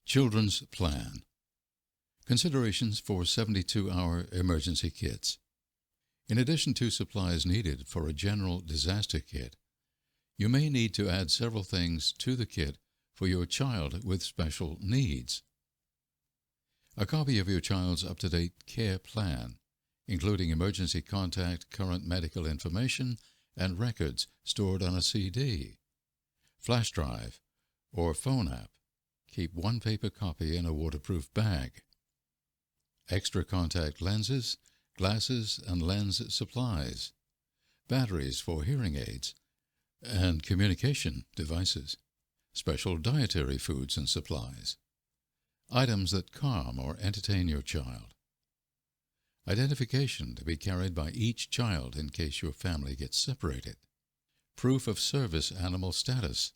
Children's Plan. Considerations for 72-hour emergency kits. In addition to supplies needed for a general disaster kit, you may need to add several things to the kit for your child with special needs. A copy of your child's up-to-date care plan, including emergency contact, current medical information, and records stored on a CD, flash drive, or phone app. Keep one paper copy in a waterproof bag. Extra contact lenses, glasses and lens supplies, batteries for hearing aids, and communication devices, special dietary foods and supplies, items that calm or entertain your child, identification to be carried by each child in case your family gets separated, proof of service animal status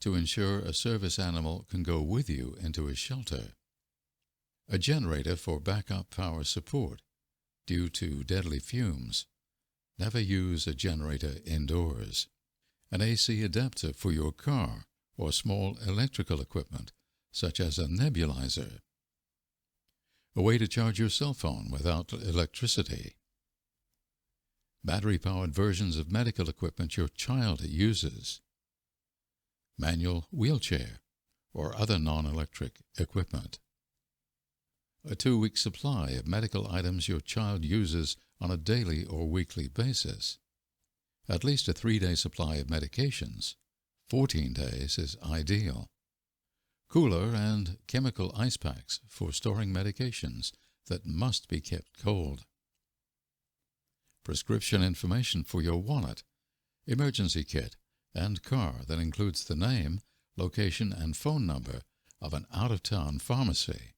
to ensure a service animal can go with you into a shelter, a generator for backup power support due to deadly fumes. Never use a generator indoors. An AC adapter for your car or small electrical equipment, such as a nebulizer. A way to charge your cell phone without electricity. Battery-powered versions of medical equipment your child uses. Manual wheelchair or other non-electric equipment. A 2-week supply of medical items your child uses on a daily or weekly basis. At least a 3-day supply of medications. 14 days is ideal. Cooler and chemical ice packs for storing medications that must be kept cold. Prescription information for your wallet, emergency kit, and car that includes the name, location, and phone number of an out-of-town pharmacy.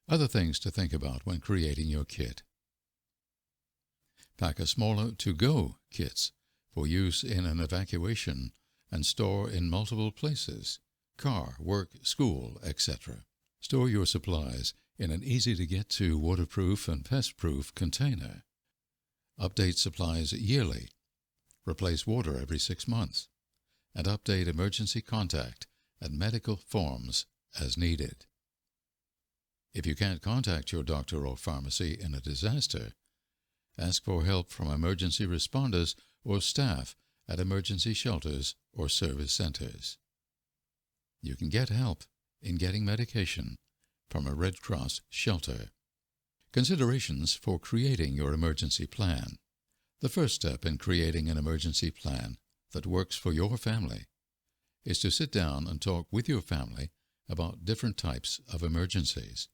Other things to think about when creating your kit. Pack a smaller to-go kits for use in an evacuation and store in multiple places, car, work, school, etc. Store your supplies in an easy-to-get-to waterproof and pest-proof container. Update supplies yearly. Replace water every 6 months. And update emergency contact and medical forms as needed. If you can't contact your doctor or pharmacy in a disaster, ask for help from emergency responders or staff at emergency shelters or service centers. You can get help in getting medication from a Red Cross shelter. Considerations for creating your emergency plan. The first step in creating an emergency plan that works for your family is to sit down and talk with your family about different types of emergencies,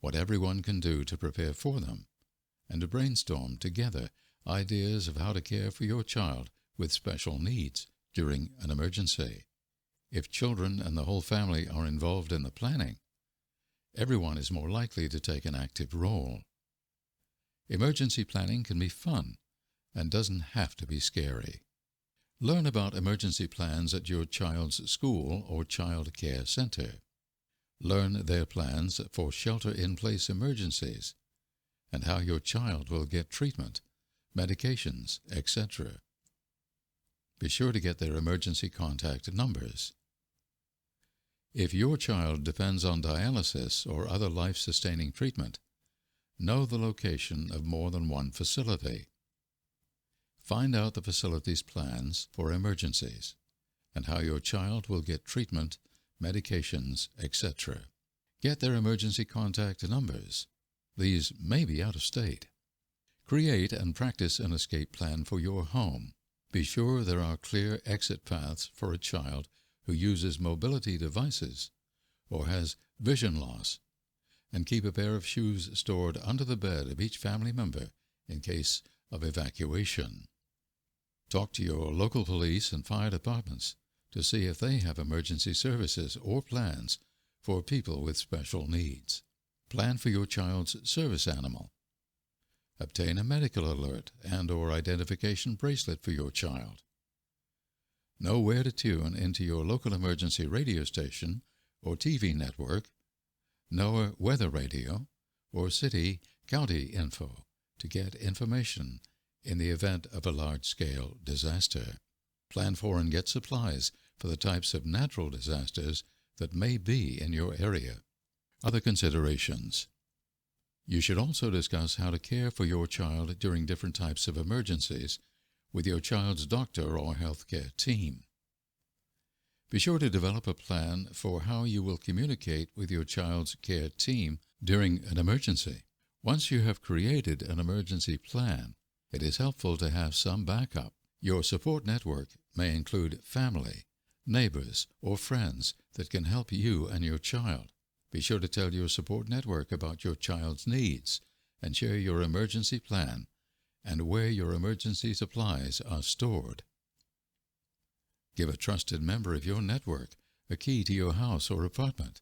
what everyone can do to prepare for them, and to brainstorm together ideas of how to care for your child with special needs during an emergency. If children and the whole family are involved in the planning, everyone is more likely to take an active role. Emergency planning can be fun and doesn't have to be scary. Learn about emergency plans at your child's school or child care center. Learn their plans for shelter-in-place emergencies and how your child will get treatment, medications, etc. Be sure to get their emergency contact numbers. If your child depends on dialysis or other life-sustaining treatment, know the location of more than one facility. Find out the facility's plans for emergencies and how your child will get treatment, medications, etc. Get their emergency contact numbers. These may be out of state. Create and practice an escape plan for your home. Be sure there are clear exit paths for a child who uses mobility devices or has vision loss, and keep a pair of shoes stored under the bed of each family member in case of evacuation. Talk to your local police and fire departments to see if they have emergency services or plans for people with special needs. Plan for your child's service animal. Obtain a medical alert and/or identification bracelet for your child. Know where to tune into your local emergency radio station or TV network, NOAA weather radio, or city, county info to get information in the event of a large-scale disaster. Plan for and get supplies for the types of natural disasters that may be in your area. Other considerations. You should also discuss how to care for your child during different types of emergencies with your child's doctor or healthcare team. Be sure to develop a plan for how you will communicate with your child's care team during an emergency. Once you have created an emergency plan, it is helpful to have some backup. Your support network may include family, neighbors, or friends that can help you and your child. Be sure to tell your support network about your child's needs and share your emergency plan and where your emergency supplies are stored. Give a trusted member of your network a key to your house or apartment.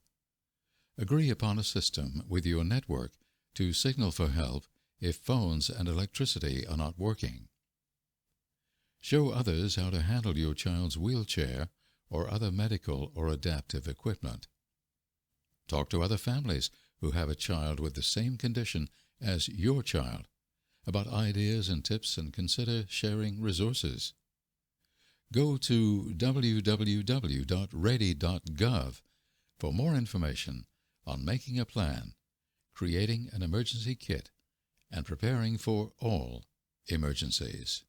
Agree upon a system with your network to signal for help if phones and electricity are not working. Show others how to handle your child's wheelchair or other medical or adaptive equipment. Talk to other families who have a child with the same condition as your child about ideas and tips, and consider sharing resources. Go to www.ready.gov for more information on making a plan, creating an emergency kit, and preparing for all emergencies.